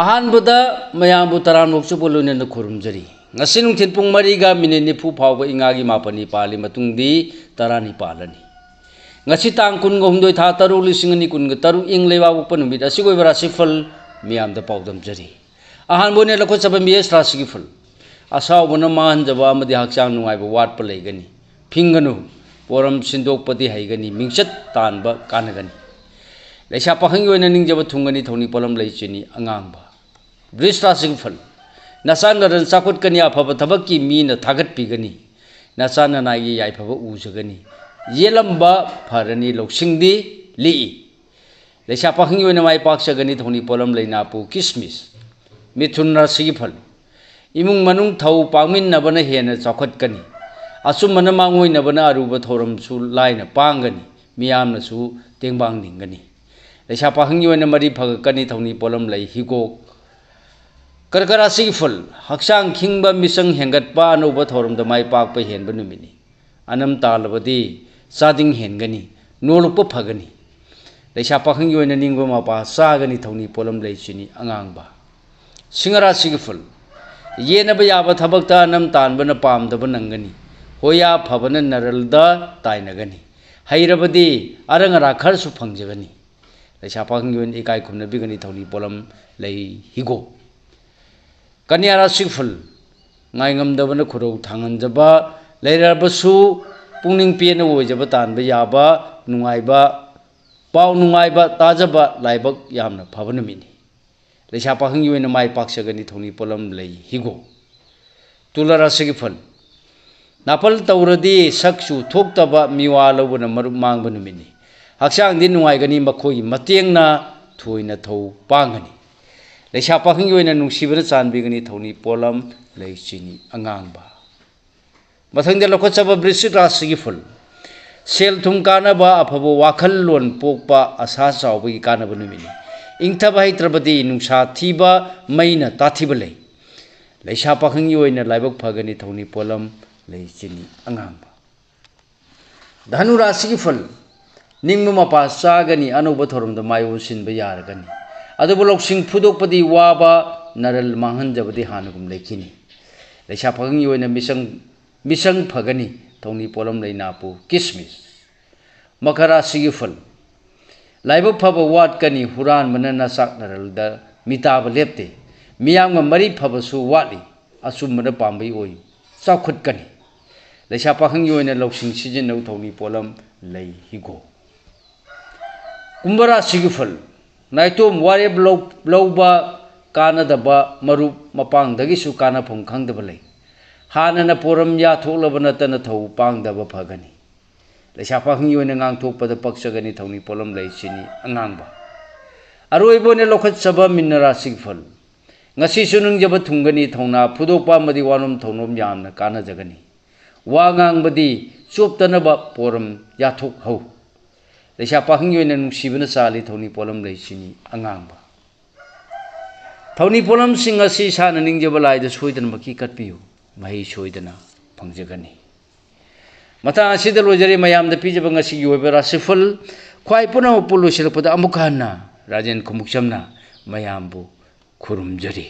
अहानबदा मयामबु तरानोक्सु बोलुनेन खुरुमजरी ngasi nungthin pung mariga minute nifu phawba ingagi mapani pali matungdi tarani palani ngasi tang kun go humdoi tha taru lisingani kun ga taru ing lewa upon numit asigoi bara sifal miyam da pawdam jari ahan bone lakho chaba mies rasigi ful asaw bona man jaba amadi hakchang nungai ba wat pa leigani phinganu poram sindok pati haigani mingchat tanba kanagani leisa pakhang yoina ningjaba thungani thoni polam leichini angang ba bris rasigi ful nasan naran sakut kanya phaba thabak ki mina thagat pigani nasan na gi yai phaba ujagani yelamba pharani loksingdi li leisa pakhing yoina mai pak sagani thoni polam leina pu kismis mithun rasigi phal imung manung thau pangmin nabana hena chakhat kani asum mana mangoi nabana aruba thoram su laina pangani miyam na su tengbang ningani leisa pakhing yoina mari phag kani thoni polam lei higo करकरासी फुल हक्सांग खिंगबा मिसंग हेंगतपा अनौबा थौरमदा माइ पाकपा हेनबा नुमिनि अनम तालबदी चादिंग हेनगनी नोलुपा फगनी लेसा पाखंग योइना निंगबा मापा चागनी थौनी पोलम लेचिनी अंगांगबा सिंगरासी फुल येनबा याबा थबकता अनम तानबना पामदबा नंगनी होया फबना नरलदा ताइनगनी हैरबदी अरंगरा खरसु फंगजगनी लेसा पाखंग योइन इकाय खुमनबिगनी थौनी पोलम लै हिगो कन्यारा सिफुल ngaingam dabana khurau thangan jaba leirabasu pungning piena oijaba tanba yaba nungaiba pau nungaiba tajaba laibak yamna phabana mini leisa pakhang yoina mai paksagani thoni polam lei higo tulara sigifal napal tauradi saksu thoktaba miwa lobuna marup mangbana mini haksang din nungaigani makhoi matengna thoina thau pangani leisa pakhing yoina nungsibara chanbigani thoni polam leichini angangba mathangde lokhachaba brisit rasigi ful sel thum kana ba aphabo wakhal lon pokpa asa chawbi kana bunumini ingthaba haitrabadi nungsa thiba maina tathiba lei leisa pakhing yoina laibak phagani thoni polam leichini angangba dhanu rasigi ful ningmu mapa sagani anoba thorumda mayo sinba yaragani अदुबो लौसिंग फुदोकपदि वाबा नरल मांहनजबदि हानुगुम लेखिनि लेसा फगंग योइना मिसंग फगनी थौनी पोलम लेनापु किसमिस मखरा सिगिफल लाइबक फब वाट कनी हुरान मनना साक नरलदा मिताब लेपते मियांग मरी फबसु वाली असुम मन पांबई ओय चाखुत कनी लेसा फगंग योइना लौसिंग सिजिन नौ थौनी पोलम लै हिगो कुंबरा सिगिफल नाइतोम वारेब लौबा कानदबा मरुप मपांगदगिसु कानफम खंगदबा लै हानना पोरम या थोलबा नतन थौ पांगदबा फगनी लेसा पाखंग योइना ngang थोकपदा पक्षगनी थौनी पोलम लैसिनी अंगांगबा अरोइबोने लोखत सबा मिनरा सिगफल ngasi sunung jaba thungani thongna फुदोकपा मदि वानम थौनम यामना कानजगनी वांगांग बदी चोपतनबा पोरम या थोक हौ लेसा पाखंग योइना नुंसिबना चाली थौनी पोलम लैसिनी अंगांगबा थौनी पोलम सिंग असि साना निंगजबा लाइदा सोइदन मकी कटपियु मही सोइदना फंगजगनी मता असिदा लोजरे मयामदा पिजबा ngasi योइबा रासिफुल ख्वाइ पुना पुलुसिलपदा अमुखाना राजेन खुमुक्समना मयामबु खुरुमजरी।